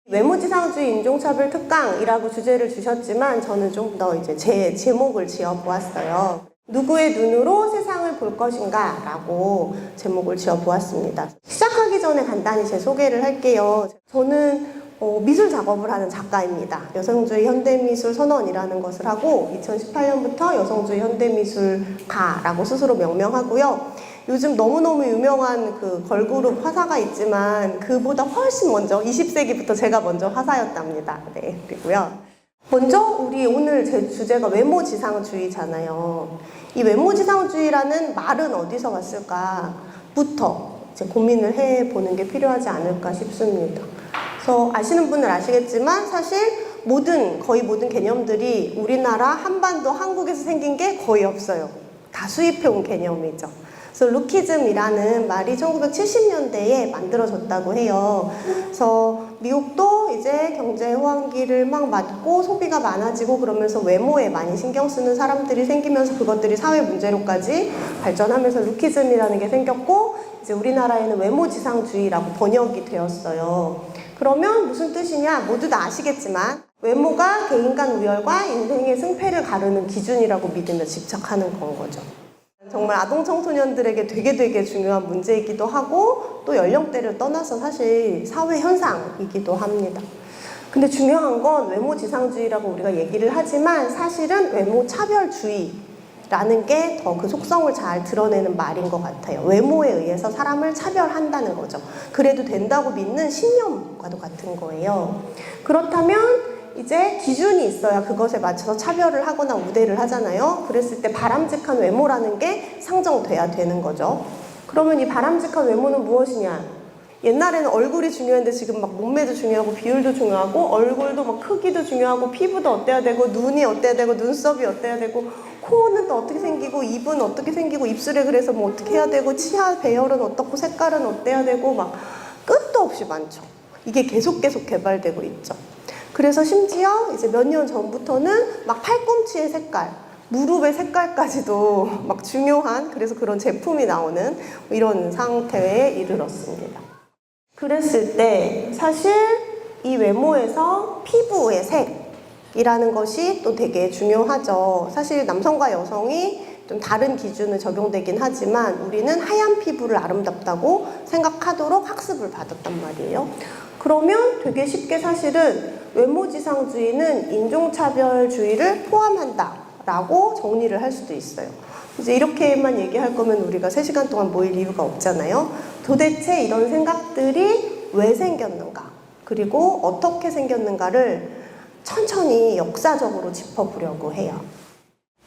외모지상주의 인종차별 특강이라고 주제를 주셨지만 저는 좀 더 이제 제 제목을 지어보았어요. 누구의 눈으로 세상을 볼 것인가 라고 제목을 지어보았습니다. 시작하기 전에 간단히 제 소개를 할게요. 저는 미술 작업을 하는 작가입니다. 여성주의 현대미술 선언이라는 것을 하고 2018년부터 여성주의 현대미술가라고 스스로 명명하고요. 요즘 너무너무 유명한 그 걸그룹 화사가 있지만 그보다 훨씬 먼저 20세기부터 제가 먼저 화사였답니다. 네, 그리고요. 먼저 우리 오늘 제 주제가 외모지상주의잖아요. 이 외모지상주의라는 말은 어디서 왔을까부터 이제 고민을 해보는 게 필요하지 않을까 싶습니다. 그래서 아시는 분은 아시겠지만 사실 거의 모든 개념들이 우리나라 한반도 한국에서 생긴 게 거의 없어요. 다 수입해온 개념이죠. 그래서 루키즘이라는 말이 1970년대에 만들어졌다고 해요. 그래서 미국도 이제 경제 호황기를 막 맞고 소비가 많아지고 그러면서 외모에 많이 신경 쓰는 사람들이 생기면서 그것들이 사회 문제로까지 발전하면서 루키즘이라는 게 생겼고 이제 우리나라에는 외모지상주의라고 번역이 되었어요. 그러면 무슨 뜻이냐? 모두 다 아시겠지만 외모가 개인 간 우열과 인생의 승패를 가르는 기준이라고 믿으며 집착하는 건 거죠. 정말 아동 청소년들에게 되게 중요한 문제이기도 하고 또 연령대를 떠나서 사실 사회 현상이기도 합니다. 근데 중요한 건 외모지상주의라고 우리가 얘기를 하지만 사실은 외모차별주의라는 게 더 그 속성을 잘 드러내는 말인 것 같아요. 외모에 의해서 사람을 차별한다는 거죠. 그래도 된다고 믿는 신념과도 같은 거예요. 그렇다면 이제 기준이 있어야 그것에 맞춰서 차별을 하거나 우대를 하잖아요. 그랬을 때 바람직한 외모라는 게 상정돼야 되는 거죠. 그러면 이 바람직한 외모는 무엇이냐? 옛날에는 얼굴이 중요했는데 지금 막 몸매도 중요하고 비율도 중요하고 얼굴도 막 크기도 중요하고 피부도 어때야 되고 눈이 어때야 되고 눈썹이 어때야 되고 코는 또 어떻게 생기고 입은 어떻게 생기고 입술에 그래서 뭐 어떻게 해야 되고 치아 배열은 어떻고 색깔은 어때야 되고 막 끝도 없이 많죠. 이게 계속 개발되고 있죠. 그래서 심지어 이제 몇 년 전부터는 막 팔꿈치의 색깔, 무릎의 색깔까지도 막 중요한 그래서 그런 제품이 나오는 이런 상태에 이르렀습니다. 그랬을 때 사실 이 외모에서 피부의 색이라는 것이 또 되게 중요하죠. 사실 남성과 여성이 좀 다른 기준을 적용되긴 하지만 우리는 하얀 피부를 아름답다고 생각하도록 학습을 받았단 말이에요. 그러면 되게 쉽게 사실은 외모지상주의는 인종차별주의를 포함한다라고 정리를 할 수도 있어요. 이제 이렇게만 얘기할 거면 우리가 3시간 동안 모일 이유가 없잖아요. 도대체 이런 생각들이 왜 생겼는가, 그리고 어떻게 생겼는가를 천천히 역사적으로 짚어보려고 해요.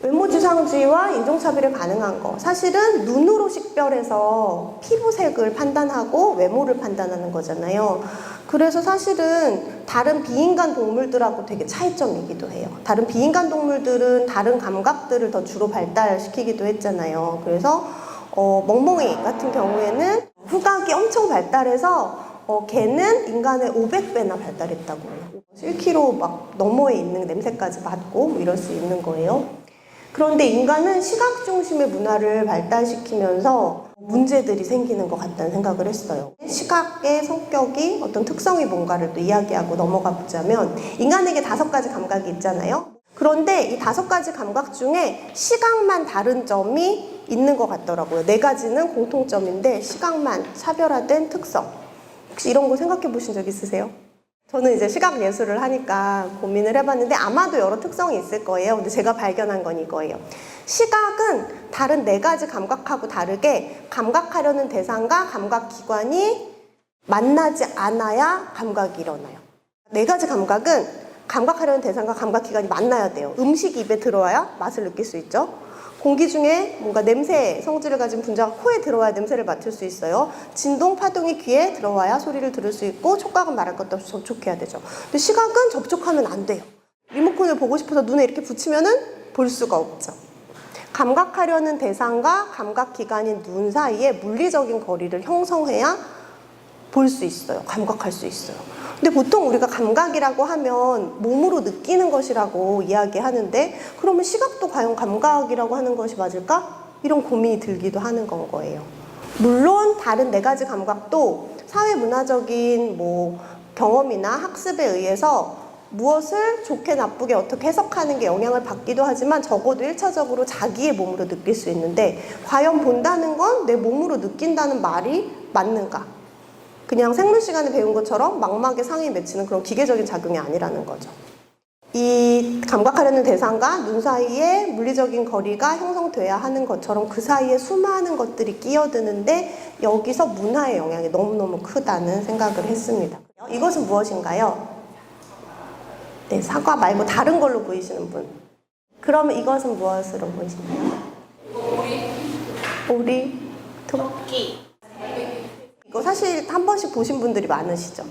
외모지상주의와 인종차별이 가능한 거, 사실은 눈으로 식별해서 피부색을 판단하고 외모를 판단하는 거잖아요. 그래서 사실은 다른 비인간 동물들하고 되게 차이점이기도 해요. 다른 비인간 동물들은 다른 감각들을 더 주로 발달시키기도 했잖아요. 그래서 멍멍이 같은 경우에는 후각이 엄청 발달해서 걔는 인간의 500배나 발달했다고 해요. 1km 막 너머에 있는 냄새까지 맡고 뭐 이럴 수 있는 거예요. 그런데 인간은 시각 중심의 문화를 발달시키면서 문제들이 생기는 것 같다는 생각을 했어요. 시각의 성격이 어떤 특성이 뭔가를 또 이야기하고 넘어가 보자면 인간에게 5가지 감각이 있잖아요. 그런데 이 5가지 감각 중에 시각만 다른 점이 있는 것 같더라고요. 4가지는 공통점인데 시각만 차별화된 특성. 혹시 이런 거 생각해 보신 적 있으세요? 저는 이제 시각 예술을 하니까 고민을 해봤는데 아마도 여러 특성이 있을 거예요. 근데 제가 발견한 건 이거예요. 시각은 다른 4가지 감각하고 다르게 감각하려는 대상과 감각기관이 만나지 않아야 감각이 일어나요. 4가지 감각은 감각하려는 대상과 감각기관이 만나야 돼요. 음식이 입에 들어와야 맛을 느낄 수 있죠. 공기 중에 뭔가 냄새 성질을 가진 분자가 코에 들어와야 냄새를 맡을 수 있어요. 진동, 파동이 귀에 들어와야 소리를 들을 수 있고 촉각은 말할 것도 없이 접촉해야 되죠. 근데 시각은 접촉하면 안 돼요. 리모컨을 보고 싶어서 눈에 이렇게 붙이면은 볼 수가 없죠. 감각하려는 대상과 감각기관인 눈 사이에 물리적인 거리를 형성해야 볼 수 있어요. 감각할 수 있어요. 근데 보통 우리가 감각이라고 하면 몸으로 느끼는 것이라고 이야기하는데 그러면 시각도 과연 감각이라고 하는 것이 맞을까? 이런 고민이 들기도 하는 건 거예요. 물론 다른 4가지 감각도 사회 문화적인 경험이나 학습에 의해서 무엇을 좋게 나쁘게 어떻게 해석하는 게 영향을 받기도 하지만 적어도 1차적으로 자기의 몸으로 느낄 수 있는데 과연 본다는 건 내 몸으로 느낀다는 말이 맞는가? 그냥 생물 시간에 배운 것처럼 망막에 상이 맺히는 그런 기계적인 작용이 아니라는 거죠. 이 감각하려는 대상과 눈 사이에 물리적인 거리가 형성돼야 하는 것처럼 그 사이에 수많은 것들이 끼어드는데 여기서 문화의 영향이 너무너무 크다는 생각을 했습니다. 이것은 무엇인가요? 네, 사과 말고 다른 걸로 보이시는 분. 그러면 이것은 무엇으로 보이시나요? 오리, 토끼. 이거 사실 한 번씩 보신 분들이 많으시죠?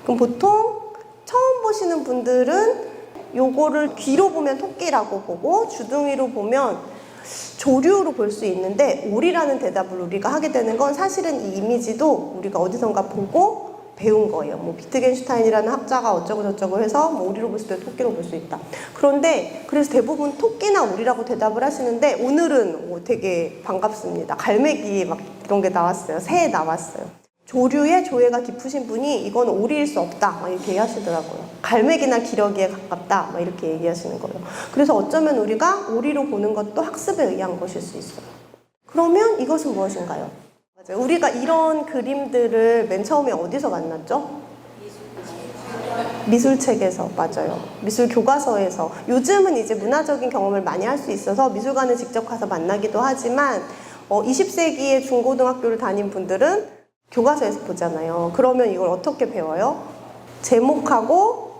그럼 보통 처음 보시는 분들은 요거를 귀로 보면 토끼라고 보고 주둥이로 보면 조류로 볼 수 있는데 오리라는 대답을 우리가 하게 되는 건 사실은 이 이미지도 우리가 어디선가 보고 배운 거예요. 뭐 비트겐슈타인이라는 학자가 어쩌고 저쩌고 해서 뭐 오리로 볼 수도 있고 토끼로 볼 수 있다. 그런데 그래서 대부분 토끼나 오리라고 대답을 하시는데 오늘은 되게 반갑습니다. 갈매기 막 이런 게 나왔어요. 새 나왔어요. 조류의 조예가 깊으신 분이 이건 오리일 수 없다 막 이렇게 얘기하시더라고요. 갈매기나 기러기에 가깝다 막 이렇게 얘기하시는 거예요. 그래서 어쩌면 우리가 오리로 보는 것도 학습에 의한 것일 수 있어요. 그러면 이것은 무엇인가요? 맞아요. 우리가 이런 그림들을 맨 처음에 어디서 만났죠? 미술책에서. 맞아요. 미술 교과서에서. 요즘은 이제 문화적인 경험을 많이 할 수 있어서 미술관에 직접 가서 만나기도 하지만 20세기에 중고등학교를 다닌 분들은 교과서에서 보잖아요. 그러면 이걸 어떻게 배워요? 제목하고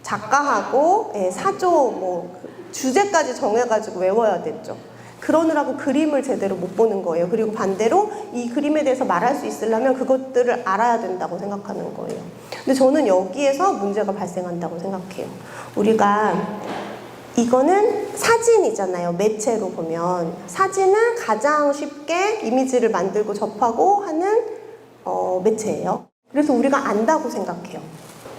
작가하고 사조 뭐 주제까지 정해가지고 외워야 됐죠. 그러느라고 그림을 제대로 못 보는 거예요. 그리고 반대로 이 그림에 대해서 말할 수 있으려면 그것들을 알아야 된다고 생각하는 거예요. 근데 저는 여기에서 문제가 발생한다고 생각해요. 우리가 이거는 사진이잖아요. 매체로 보면 사진은 가장 쉽게 이미지를 만들고 접하고 하는 매체예요. 그래서 우리가 안다고 생각해요.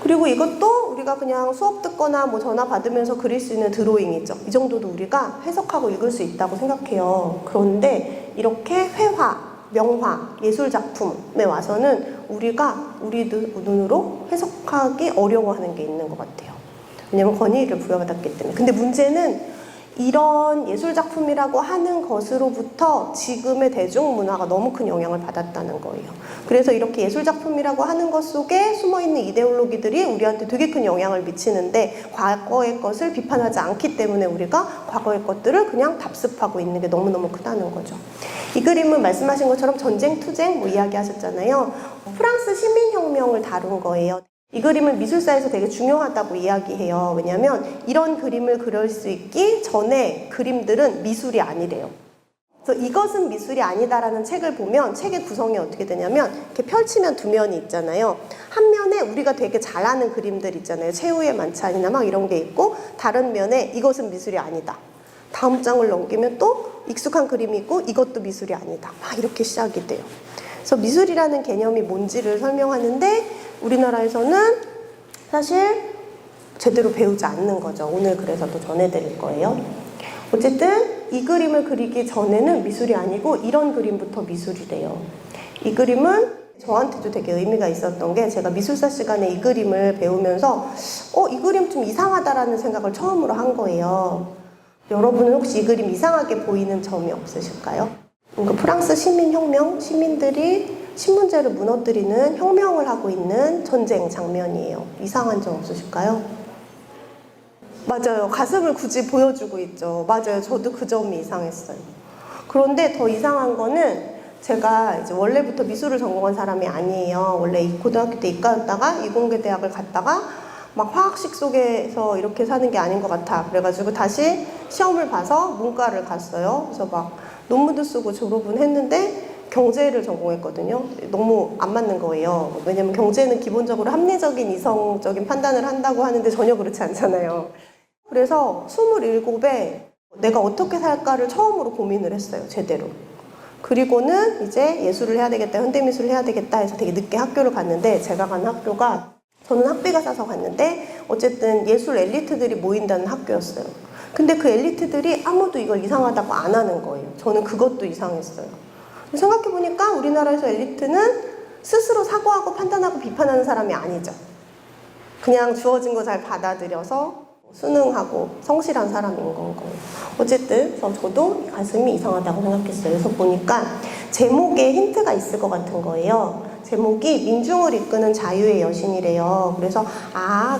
그리고 이것도 우리가 그냥 수업 듣거나 뭐 전화 받으면서 그릴 수 있는 드로잉이죠. 이 정도도 우리가 해석하고 읽을 수 있다고 생각해요. 그런데 이렇게 회화, 명화, 예술작품에 와서는 우리가 우리 눈으로 해석하기 어려워하는 게 있는 것 같아요. 왜냐면 권위를 부여받았기 때문에. 근데 문제는 이런 예술작품이라고 하는 것으로부터 지금의 대중문화가 너무 큰 영향을 받았다는 거예요. 그래서 이렇게 예술작품이라고 하는 것 속에 숨어있는 이데올로기들이 우리한테 되게 큰 영향을 미치는데 과거의 것을 비판하지 않기 때문에 우리가 과거의 것들을 그냥 답습하고 있는 게 너무너무 크다는 거죠. 이 그림은 말씀하신 것처럼 전쟁, 투쟁 뭐 이야기하셨잖아요. 프랑스 시민혁명을 다룬 거예요. 이 그림을 미술사에서 되게 중요하다고 이야기해요. 왜냐하면 이런 그림을 그릴 수 있기 전에 그림들은 미술이 아니래요. 그래서 이것은 미술이 아니다라는 책을 보면 책의 구성이 어떻게 되냐면 이렇게 펼치면 두 면이 있잖아요. 한 면에 우리가 되게 잘 아는 그림들 있잖아요. 최후의 만찬이나 막 이런 게 있고 다른 면에 이것은 미술이 아니다. 다음 장을 넘기면 또 익숙한 그림이 있고 이것도 미술이 아니다. 막 이렇게 시작이 돼요. 그래서 미술이라는 개념이 뭔지를 설명하는데 우리나라에서는 사실 제대로 배우지 않는 거죠. 오늘 그래서 또 전해드릴 거예요. 어쨌든 이 그림을 그리기 전에는 미술이 아니고 이런 그림부터 미술이래요. 이 그림은 저한테도 되게 의미가 있었던 게 제가 미술사 시간에 이 그림을 배우면서 이 그림 좀 이상하다라는 생각을 처음으로 한 거예요. 여러분은 혹시 이 그림 이상하게 보이는 점이 없으실까요? 그러니까 프랑스 시민혁명, 시민들이 신문제를 무너뜨리는 혁명을 하고 있는 전쟁 장면이에요. 이상한 점 없으실까요? 맞아요. 가슴을 굳이 보여주고 있죠. 맞아요. 저도 그 점이 이상했어요. 그런데 더 이상한 거는 제가 이제 원래부터 미술을 전공한 사람이 아니에요. 원래 고등학교 때 이과였다가 이공계대학을 갔다가 막 화학식 속에서 이렇게 사는 게 아닌 것 같아. 그래가지고 다시 시험을 봐서 문과를 갔어요. 그래서 막 논문도 쓰고 졸업은 했는데 경제를 전공했거든요. 너무 안 맞는 거예요. 왜냐면 경제는 기본적으로 합리적인 이성적인 판단을 한다고 하는데 전혀 그렇지 않잖아요. 그래서 27에 내가 어떻게 살까를 처음으로 고민을 했어요. 제대로. 그리고는 이제 예술을 해야 되겠다, 현대미술을 해야 되겠다 해서 되게 늦게 학교를 갔는데 제가 간 학교가 저는 학비가 싸서 갔는데 어쨌든 예술 엘리트들이 모인다는 학교였어요. 근데 그 엘리트들이 아무도 이걸 이상하다고 안 하는 거예요. 저는 그것도 이상했어요. 생각해보니까 우리나라에서 엘리트는 스스로 사고하고 판단하고 비판하는 사람이 아니죠. 그냥 주어진 거 잘 받아들여서 순응하고 성실한 사람인 건 거예요. 어쨌든 저도 가슴이 이상하다고 생각했어요. 그래서 보니까 제목에 힌트가 있을 것 같은 거예요. 제목이 민중을 이끄는 자유의 여신이래요. 그래서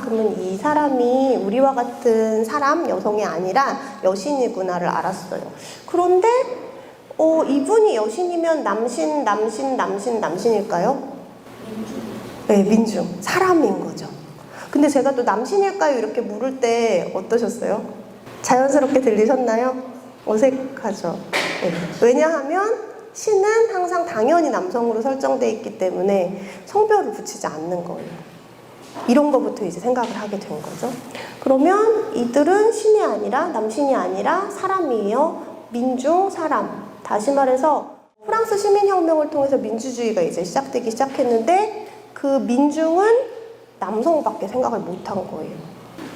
그러면 이 사람이 우리와 같은 사람, 여성이 아니라 여신이구나를 알았어요. 그런데 이분이 여신이면 남신일까요? 네, 민중. 사람인 거죠. 근데 제가 또 남신일까요? 이렇게 물을 때 어떠셨어요? 자연스럽게 들리셨나요? 어색하죠? 네. 왜냐하면 신은 항상 당연히 남성으로 설정되어 있기 때문에 성별을 붙이지 않는 거예요. 이런 거부터 이제 생각을 하게 된 거죠. 그러면 이들은 신이 아니라, 남신이 아니라 사람이에요. 민중, 사람. 다시 말해서 프랑스 시민혁명을 통해서 민주주의가 이제 시작되기 시작했는데 그 민중은 남성밖에 생각을 못한 거예요.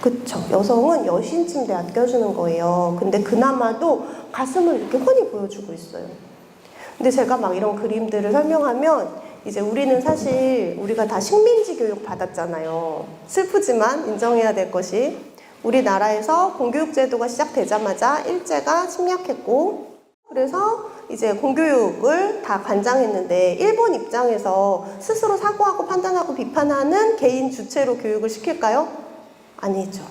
그쵸? 여성은 여신쯤 껴주는 거예요. 근데 그나마도 가슴을 이렇게 훤히 보여주고 있어요. 근데 제가 막 이런 그림들을 설명하면 이제 우리는 사실 우리가 다 식민지 교육 받았잖아요. 슬프지만 인정해야 될 것이 우리나라에서 공교육 제도가 시작되자마자 일제가 침략했고 그래서 이제 공교육을 다 관장했는데 일본 입장에서 스스로 사고하고 판단하고 비판하는 개인 주체로 교육을 시킬까요? 아니죠.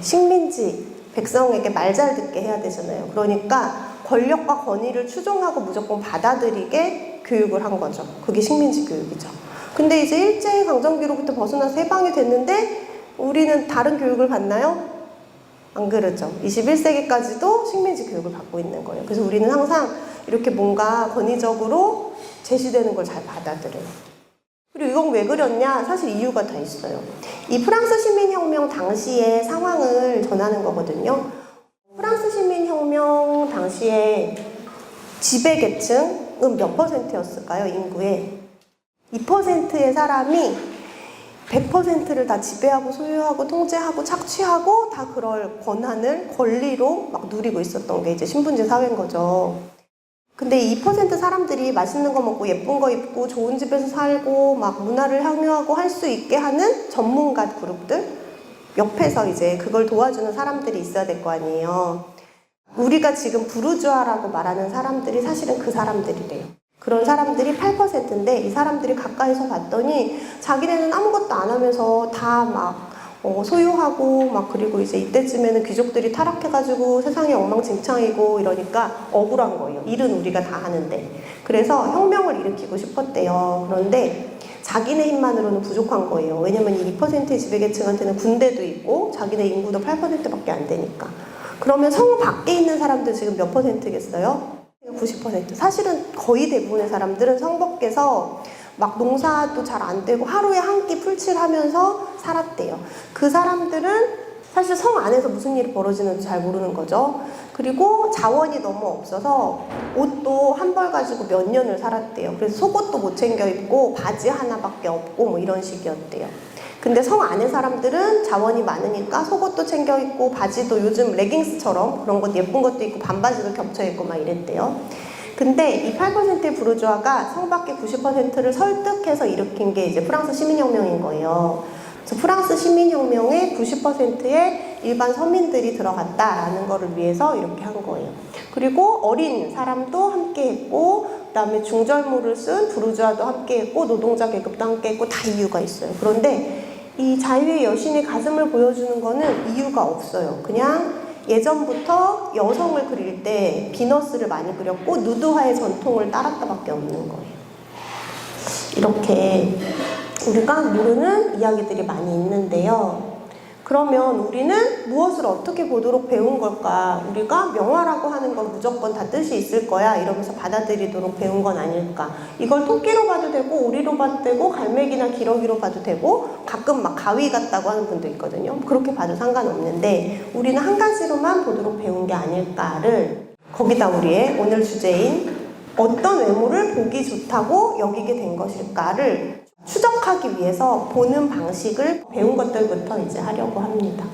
식민지 백성에게 말 잘 듣게 해야 되잖아요. 그러니까 권력과 권위를 추종하고 무조건 받아들이게 교육을 한 거죠. 그게 식민지 교육이죠. 근데 이제 일제 강점기로부터 벗어나서 해방이 됐는데 우리는 다른 교육을 받나요? 안 그러죠. 21세기까지도 식민지 교육을 받고 있는 거예요. 그래서 우리는 항상 이렇게 뭔가 권위적으로 제시되는 걸 잘 받아들여요. 그리고 이건 왜 그렸냐? 사실 이유가 다 있어요. 이 프랑스 시민혁명 당시의 상황을 전하는 거거든요. 프랑스 시민혁명 당시에 지배계층은 몇 %였을까요? 인구의 2%의 사람이 100%를 다 지배하고 소유하고 통제하고 착취하고 다 그럴 권리로 막 누리고 있었던 게 이제 신분제 사회인 거죠. 근데 2% 사람들이 맛있는 거 먹고 예쁜 거 입고 좋은 집에서 살고 막 문화를 향유하고 할 수 있게 하는 전문가 그룹들 옆에서 이제 그걸 도와주는 사람들이 있어야 될 거 아니에요. 우리가 지금 부르주아라고 말하는 사람들이 사실은 그 사람들이래요. 그런 사람들이 8%인데 이 사람들이 가까이서 봤더니 자기네는 아무것도 안 하면서 다 막 소유하고 막 그리고 이제 이때쯤에는 귀족들이 타락해가지고 세상이 엉망진창이고 이러니까 억울한 거예요. 일은 우리가 다 하는데. 그래서 혁명을 일으키고 싶었대요. 그런데 자기네 힘만으로는 부족한 거예요. 왜냐면 이 2%의 지배계층한테는 군대도 있고 자기네 인구도 8%밖에 안 되니까. 그러면 성 밖에 있는 사람들 지금 몇 %겠어요? 90%. 사실은 거의 대부분의 사람들은 성 밖에서 막 농사도 잘 안 되고 하루에 한 끼 풀칠하면서 살았대요. 그 사람들은 사실 성 안에서 무슨 일이 벌어지는지 잘 모르는 거죠. 그리고 자원이 너무 없어서 옷도 한 벌 가지고 몇 년을 살았대요. 그래서 속옷도 못 챙겨 입고 바지 하나밖에 없고 뭐 이런 식이었대요. 근데 성 안에 사람들은 자원이 많으니까 속옷도 챙겨 입고 바지도 요즘 레깅스처럼 그런 것 예쁜 것도 있고 반바지도 겹쳐 입고 막 이랬대요. 근데 이 8%의 부르주아가 성 밖의 90%를 설득해서 일으킨 게 이제 프랑스 시민혁명인 거예요. 그래서 프랑스 시민혁명에 90%의 일반 서민들이 들어갔다라는 거를 위해서 이렇게 한 거예요. 그리고 어린 사람도 함께 했고 그다음에 중절모를 쓴 부르주아도 함께 했고 노동자 계급도 함께 했고 다 이유가 있어요. 그런데 이 자유의 여신이 가슴을 보여주는 거는 이유가 없어요. 그냥 예전부터 여성을 그릴 때 비너스를 많이 그렸고 누드화의 전통을 따랐다밖에 없는 거예요. 이렇게 우리가 모르는 이야기들이 많이 있는데요. 그러면 우리는 무엇을 어떻게 보도록 배운 걸까? 우리가 명화라고 하는 건 무조건 다 뜻이 있을 거야 이러면서 받아들이도록 배운 건 아닐까? 이걸 토끼로 봐도 되고 오리로 봐도 되고 갈매기나 기러기로 봐도 되고 가끔 막 가위 같다고 하는 분도 있거든요. 그렇게 봐도 상관없는데 우리는 한 가지로만 보도록 배운 게 아닐까를 거기다 우리의 오늘 주제인 어떤 외모를 보기 좋다고 여기게 된 것일까를 추적하기 위해서 보는 방식을 배운 것들부터 이제 하려고 합니다.